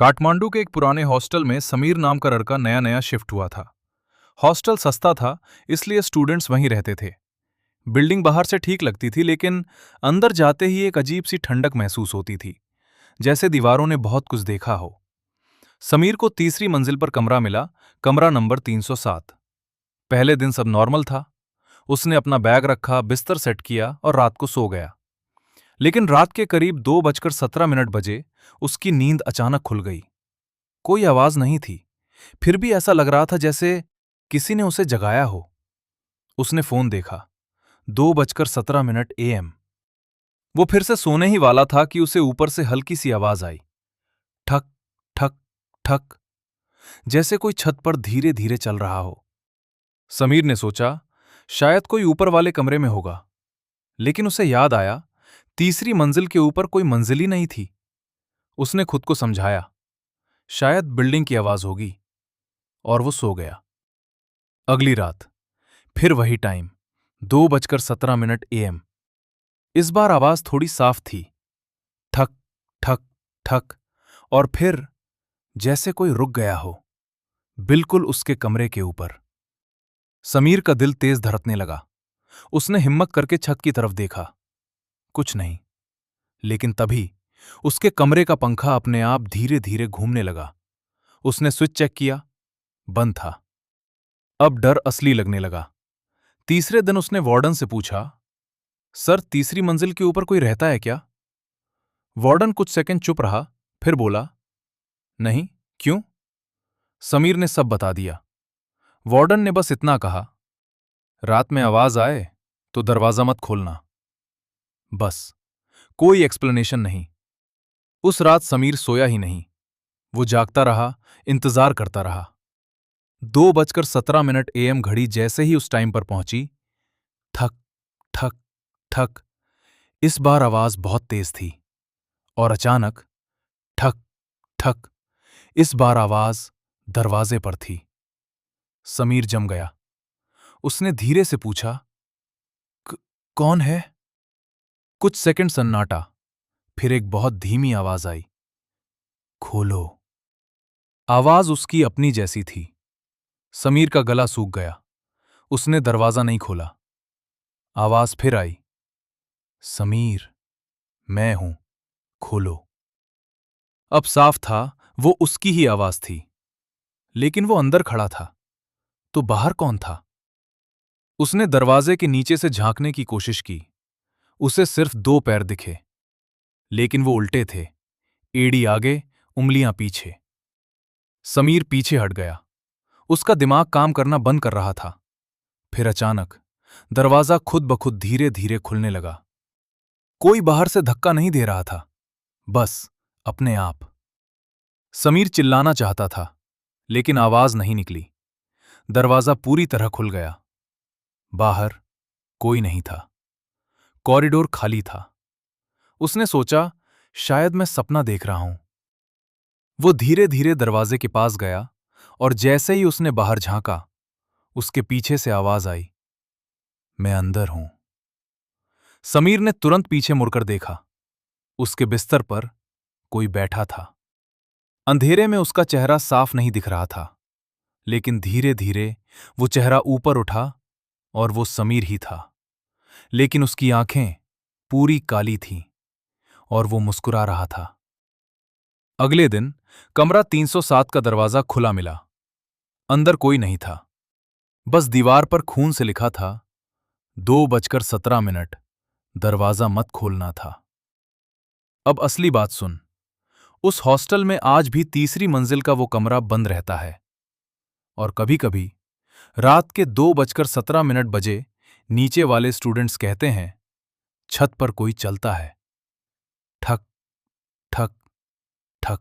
काठमांडू के एक पुराने हॉस्टल में समीर नाम का लड़का नया नया शिफ्ट हुआ था। हॉस्टल सस्ता था, इसलिए स्टूडेंट्स वहीं रहते थे। बिल्डिंग बाहर से ठीक लगती थी, लेकिन अंदर जाते ही एक अजीब सी ठंडक महसूस होती थी, जैसे दीवारों ने बहुत कुछ देखा हो। समीर को तीसरी मंजिल पर कमरा मिला, कमरा नंबर 307। पहले दिन सब नॉर्मल था। उसने अपना बैग रखा, बिस्तर सेट किया और रात को सो गया। लेकिन रात के करीब 2:17 बजे उसकी नींद अचानक खुल गई। कोई आवाज नहीं थी, फिर भी ऐसा लग रहा था जैसे किसी ने उसे जगाया हो। उसने फोन देखा, 2:17 AM। वो फिर से सोने ही वाला था कि उसे ऊपर से हल्की सी आवाज आई, ठक ठक ठक, जैसे कोई छत पर धीरे धीरे चल रहा हो। समीर ने सोचा शायद कोई ऊपर वाले कमरे में होगा, लेकिन उसे याद आया तीसरी मंजिल के ऊपर कोई मंजिल ही नहीं थी। उसने खुद को समझाया शायद बिल्डिंग की आवाज होगी, और वो सो गया। अगली रात फिर वही टाइम, 2:17 AM। इस बार आवाज थोड़ी साफ थी, ठक ठक ठक, और फिर जैसे कोई रुक गया हो, बिल्कुल उसके कमरे के ऊपर। समीर का दिल तेज धड़कने लगा। उसने हिम्मत करके छत की तरफ देखा, कुछ नहीं। लेकिन तभी उसके कमरे का पंखा अपने आप धीरे धीरे घूमने लगा। उसने स्विच चेक किया, बंद था। अब डर असली लगने लगा। तीसरे दिन उसने वार्डन से पूछा, सर तीसरी मंजिल के ऊपर कोई रहता है क्या? वार्डन कुछ सेकंड चुप रहा, फिर बोला, नहीं, क्यों? समीर ने सब बता दिया। वार्डन ने बस इतना कहा, रात में आवाज आए तो दरवाजा मत खोलना। बस, कोई एक्सप्लेनेशन नहीं। उस रात समीर सोया ही नहीं। वो जागता रहा, इंतजार करता रहा। 2:17 AM घड़ी जैसे ही उस टाइम पर पहुंची, ठक ठक ठक, इस बार आवाज बहुत तेज थी। और अचानक ठक ठक, इस बार आवाज दरवाजे पर थी। समीर जम गया। उसने धीरे से पूछा, कौन है? कुछ सेकंड सन्नाटा, फिर एक बहुत धीमी आवाज आई, खोलो। आवाज उसकी अपनी जैसी थी। समीर का गला सूख गया। उसने दरवाजा नहीं खोला। आवाज फिर आई, समीर, मैं हूं, खोलो। अब साफ था वो उसकी ही आवाज थी, लेकिन वो अंदर खड़ा था, तो बाहर कौन था? उसने दरवाजे के नीचे से झांकने की कोशिश की। उसे सिर्फ 2 पैर दिखे, लेकिन वो उल्टे थे, एड़ी आगे, उंगलियां पीछे। समीर पीछे हट गया। उसका दिमाग काम करना बंद कर रहा था। फिर अचानक दरवाजा खुद ब खुद धीरे धीरे खुलने लगा। कोई बाहर से धक्का नहीं दे रहा था, बस अपने आप। समीर चिल्लाना चाहता था, लेकिन आवाज नहीं निकली। दरवाजा पूरी तरह खुल गया। बाहर कोई नहीं था। कॉरिडोर खाली था। उसने सोचा शायद मैं सपना देख रहा हूं। वो धीरे धीरे दरवाजे के पास गया, और जैसे ही उसने बाहर झांका, उसके पीछे से आवाज आई, मैं अंदर हूं। समीर ने तुरंत पीछे मुड़कर देखा। उसके बिस्तर पर कोई बैठा था। अंधेरे में उसका चेहरा साफ नहीं दिख रहा था, लेकिन धीरे धीरे वो चेहरा ऊपर उठा, और वो समीर ही था। लेकिन उसकी आंखें पूरी काली थीं, और वो मुस्कुरा रहा था। अगले दिन कमरा 307 का दरवाजा खुला मिला। अंदर कोई नहीं था। बस दीवार पर खून से लिखा था, 2:17, दरवाजा मत खोलना था। अब असली बात सुन। उस हॉस्टल में आज भी तीसरी मंजिल का वो कमरा बंद रहता है, और कभी कभी रात के 2:17 बजे नीचे वाले स्टूडेंट्स कहते हैं, छत पर कोई चलता है, ठक ठक ठक।